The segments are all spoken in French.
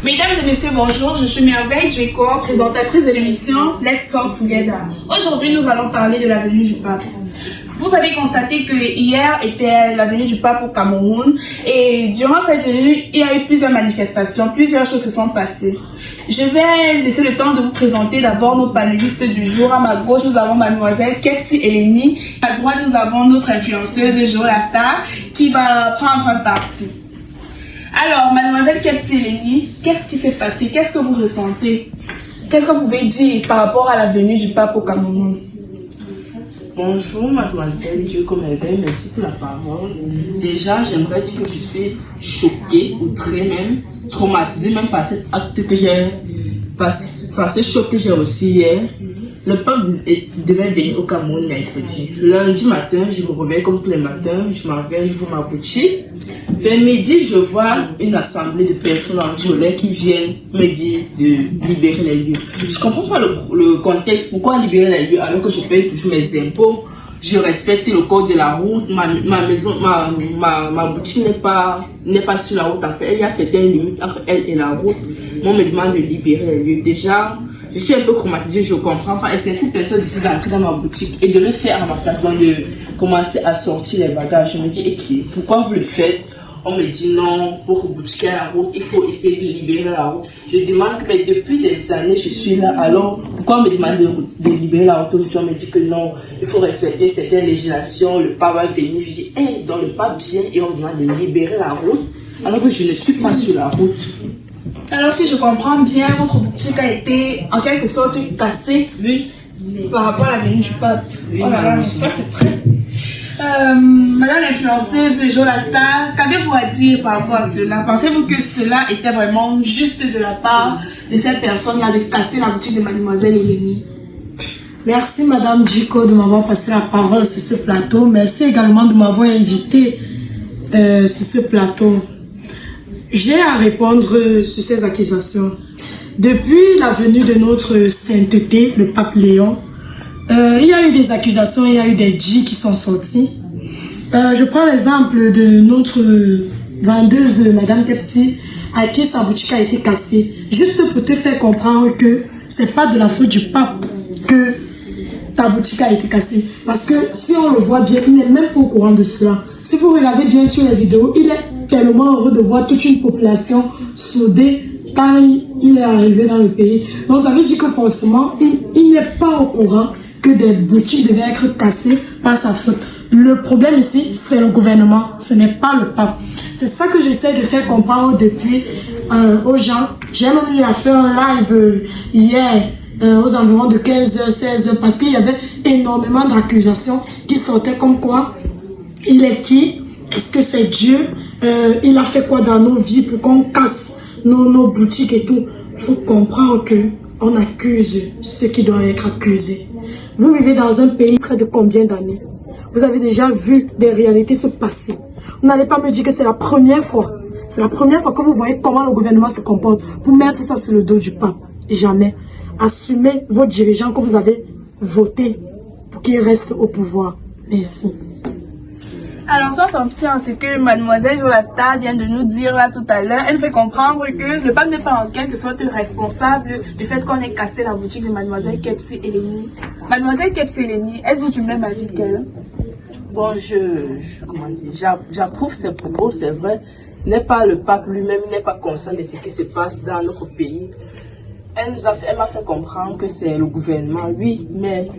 Mesdames et messieurs, bonjour, je suis Merveille Djeko, présentatrice de l'émission Let's Talk Together. Aujourd'hui, nous allons parler de la venue du pape. Vous avez constaté que hier était la venue du pape au Cameroun et durant cette venue, il y a eu plusieurs manifestations, plusieurs choses se sont passées. Je vais laisser le temps de vous présenter d'abord nos panélistes du jour. À ma gauche, nous avons mademoiselle Kepsi Eleni. À droite, nous avons notre influenceuse Jo la Star qui va prendre partie. Alors, mademoiselle Kepsi Eleni, qu'est-ce qui s'est passé? Qu'est-ce que vous ressentez? Qu'est-ce que vous pouvez dire par rapport à la venue du pape au Cameroun? Bonjour mademoiselle, Dieu comme éveil, merci pour la parole. Déjà, j'aimerais dire que je suis choquée, outrée même, traumatisée même par cet acte que j'ai, par ce choc que j'ai reçu hier. Le pape devait venir au Cameroun mercredi. Lundi matin, je me réveille comme tous les matins, je m'en vais, j'ouvre ma boutique. Vers midi, je vois une assemblée de personnes en violet qui viennent me dire de libérer les lieux. Je comprends pas le contexte, pourquoi libérer les lieux alors que je paye toujours mes impôts. Je respecte le code de la route, ma maison, ma boutique n'est pas sur la route. En fait, il y a certaines limites entre elle et la route. Moi, on me demande de libérer les lieux. Déjà, je suis un peu traumatisée, je ne comprends pas. Et certaines personnes décident d'entrer dans ma boutique et de le faire à ma place, donc de commencer à sortir les bagages. Je me dis, et pourquoi vous le faites? On me dit non, pour boutiquer la route, il faut essayer de libérer la route. Je demande, mais depuis des années, je suis là, alors pourquoi on me demande de libérer la route? Aujourd'hui, on me dit que non, il faut respecter certaines législations, le pape va venir. Je dis, donc le pape vient et on me demande de libérer la route, alors que je ne suis pas sur la route. Alors, si je comprends bien, votre boutique a été en quelque sorte cassée, oui, par rapport à la venue du pape. Oui, oh là là, ça c'est très... Madame l'influenceuse Jo la Star, qu'avez-vous à dire par rapport à cela? Pensez-vous que cela était vraiment juste de la part de cette personne-là de casser la boutique de mademoiselle Eleni? Merci Madame Djeko de m'avoir passé la parole sur ce plateau. Merci également de m'avoir invité sur ce plateau. J'ai à répondre sur ces accusations. Depuis la venue de notre sainteté, le pape Léon, il y a eu des accusations, il y a eu des dits qui sont sortis. Je prends l'exemple de notre vendeuse, Madame Kepsi, à qui sa boutique a été cassée. Juste pour te faire comprendre que c'est pas de la faute du pape que ta boutique a été cassée. Parce que si on le voit bien, il n'est même pas au courant de cela. Si vous regardez bien sur les vidéos, il est tellement heureux de voir toute une population soudée quand il est arrivé dans le pays. Donc ça veut dire que forcément, il n'est pas au courant que des boutiques devaient être cassées par sa faute. Le problème ici, c'est le gouvernement, ce n'est pas le pape. C'est ça que j'essaie de faire comprendre depuis aux gens. J'ai même eu à faire un live hier aux environs de 15h, 16h, parce qu'il y avait énormément d'accusations qui sortaient comme quoi il est qui? Est-ce que c'est Dieu? Il a fait quoi dans nos vies pour qu'on casse nos boutiques et tout? Il faut comprendre qu'on accuse ceux qui doivent être accusés. Vous vivez dans un pays près de combien d'années? Vous avez déjà vu des réalités se passer. Vous n'allez pas me dire que c'est la première fois. C'est la première fois que vous voyez comment le gouvernement se comporte pour mettre ça sur le dos du pape. Jamais. Assumez vos dirigeants que vous avez votés pour qu'ils restent au pouvoir. Merci. Alors, sans somption, ce que mademoiselle Jo la Star vient de nous dire là tout à l'heure, elle fait comprendre que le pape n'est pas en quelque sorte responsable du fait qu'on ait cassé la boutique de mademoiselle Kepsi Eleni. Mademoiselle Kepsi Eleni, êtes-vous du même avis qu'elle? Bon, j'approuve ses propos, c'est vrai. Ce n'est pas le pape lui-même, il n'est pas conscient de ce qui se passe dans notre pays. Elle m'a fait comprendre que c'est le gouvernement, oui, mais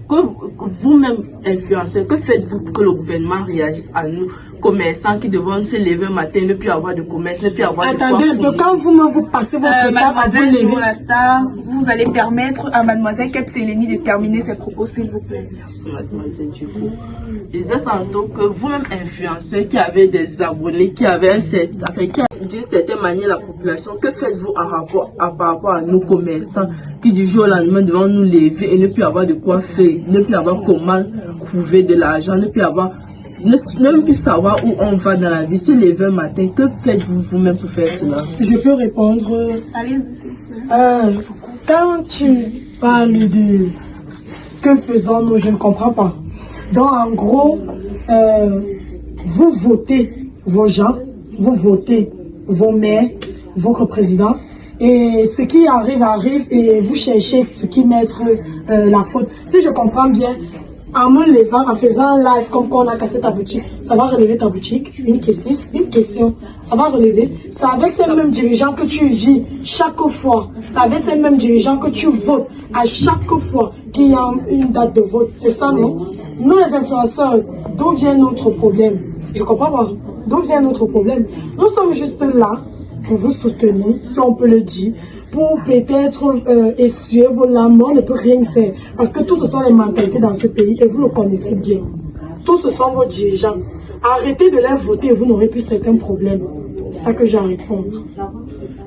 que vous-même, influenceurs, que faites-vous pour que le gouvernement réagisse à nous, commerçants qui devons se lever un matin, ne plus avoir de commerce, ne plus avoir de quoi fournir? Attendez, quand vous passez votre temps à vous Mademoiselle Jo lever... la Star, vous allez permettre à mademoiselle Kepsi Eleni de terminer ses propos, s'il vous plaît. Merci, mademoiselle Djeko. Je disais tantôt que vous-même, influenceurs, qui avez des abonnés, qui avez d'une certaine manière la population, que faites-vous par rapport à nos commerçants qui du jour au lendemain devant nous lever et ne plus avoir de quoi faire, ne plus avoir comment trouver de l'argent, ne même plus savoir où on va dans la vie, se lever un matin, que faites-vous vous-même pour faire cela? Je peux répondre. Allez-y. Quand tu parles de que faisons-nous, je ne comprends pas. Donc en gros, vous votez vos gens, vous votez vos maires, votre président, et ce qui arrive et vous cherchez ce qui mettre la faute. Si je comprends bien, en me levant, en faisant un live comme quand on a cassé ta boutique, ça va relever ta boutique? Une question, ça va relever. C'est avec ces mêmes dirigeants que tu vis chaque fois. C'est avec ces mêmes dirigeants que tu votes à chaque fois qu'il y a une date de vote. C'est ça, non? Nous les influenceurs, d'où vient notre problème? Je comprends pas. D'où vient notre problème? Nous sommes juste là pour vous soutenir, si on peut le dire, pour peut-être essuyer vos larmes. On ne peut rien faire. Parce que tout ce sont les mentalités dans ce pays et vous le connaissez bien. Tous ce sont vos dirigeants. Arrêtez de les voter et vous n'aurez plus certains problèmes. C'est ça que j'ai à répondre.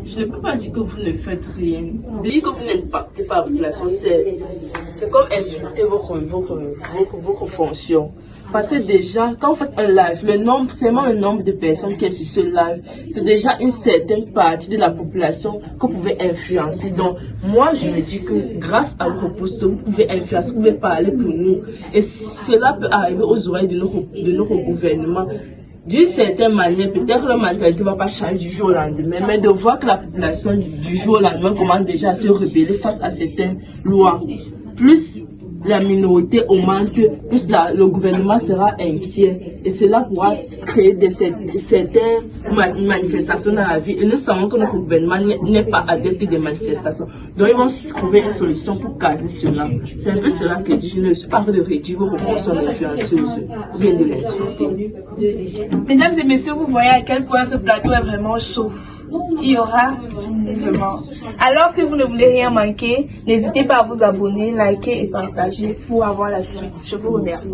Je ne peux pas dire que vous ne faites rien. Dire que vous n'impactez pas la population, c'est comme insulter votre fonction. Parce que déjà, quand vous faites un live, seulement le nombre de personnes qui est sur ce live, c'est déjà une certaine partie de la population que vous pouvez influencer. Donc, moi, je me dis que grâce à votre poste, vous pouvez influencer, vous pouvez parler pour nous. Et cela peut arriver aux oreilles de notre gouvernement. D'une certaine manière, peut-être la mentalité ne va pas changer du jour au lendemain, mais de voir que la population du jour au lendemain commence déjà à se rebeller face à certaines lois, plus la minorité augmente, plus le gouvernement sera inquiet. Et cela pourra créer certaines manifestations dans la vie. Et nous savons que notre gouvernement n'est pas adepte des manifestations. Donc ils vont trouver une solution pour caser cela. C'est un peu cela que je ne suis pas en train de réduire vos fonctions d'influenceuse ou bien de l'insulter. Mesdames et messieurs, vous voyez à quel point ce plateau est vraiment chaud. Il y aura vraiment. Alors, si vous ne voulez rien manquer, n'hésitez pas à vous abonner, liker et partager pour avoir la suite. Je vous remercie.